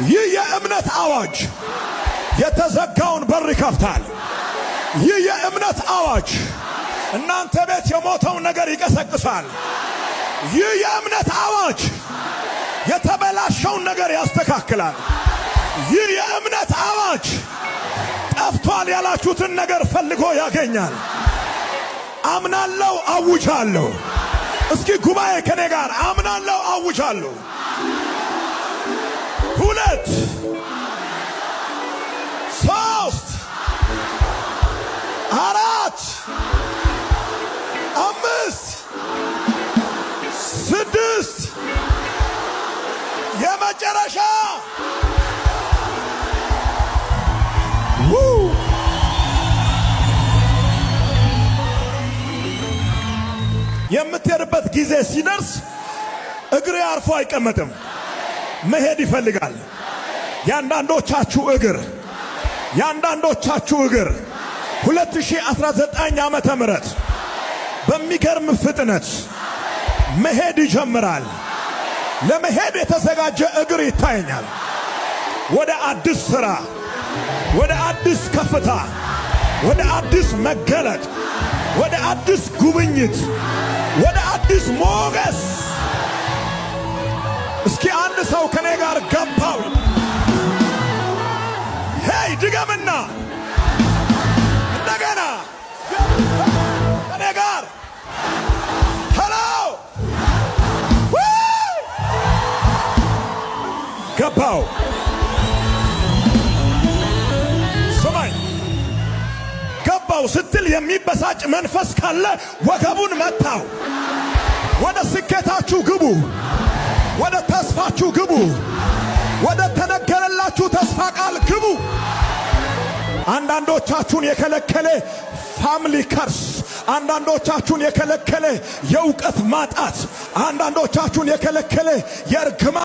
ይህ የእምነት አዋጅ የተዘጋውን በር ይከፍታል። ይህ የእምነት አዋጅ እናንተ ቤት የሞተውን ነገር ይቀሰቅሳል። ይህ የእምነት አዋጅ የተበላሸውን ነገር ያስተካክላል። ይህ የእምነት አዋጅ ጠፍቷል ያላችሁትን ነገር ፈልጎ ያገኛል። አምናለሁ፣ አውጃለሁ። እስኪ ጉባኤ ከኔ ጋር አምናለሁ፣ አውጃለሁ። 2 3 4 5 6 የመጨረሻ የምትሄድበት ጊዜ ሲደርስ እግሬ አርፎ አይቀመጥም፣ መሄድ ይፈልጋል። ያንዳንዶቻችሁ እግር 2019 ዓመተ ምህረት በሚገርም ፍጥነት መሄድ ይጀምራል። ለመሄድ የተዘጋጀ እግር ይታየኛል። ወደ አዲስ ሥራ፣ ወደ አዲስ ከፍታ፣ ወደ አዲስ መገለጥ፣ ወደ አዲስ ጉብኝት፣ ወደ አዲስ ሞገስ። እስኪ አንድ ሰው ከኔ ጋር ገባው። ሄይ ድገምና እንደገና ከኔ ጋር ሄሎ ገባው። ሰማይ ገባው ስትል የሚበሳጭ መንፈስ ካለ ወገቡን መታው። ወደ ስኬታችሁ ግቡ፣ ወደ ተስፋችሁ ግቡ፣ ወደ ተነገረላችሁ ተስፋ ቃል ግቡ። አንዳንዶቻችሁን የከለከለ ፋሚሊ ከርስ፣ አንዳንዶቻችሁን የከለከለ የእውቀት ማጣት፣ አንዳንዶቻችሁን የከለከለ የእርግማ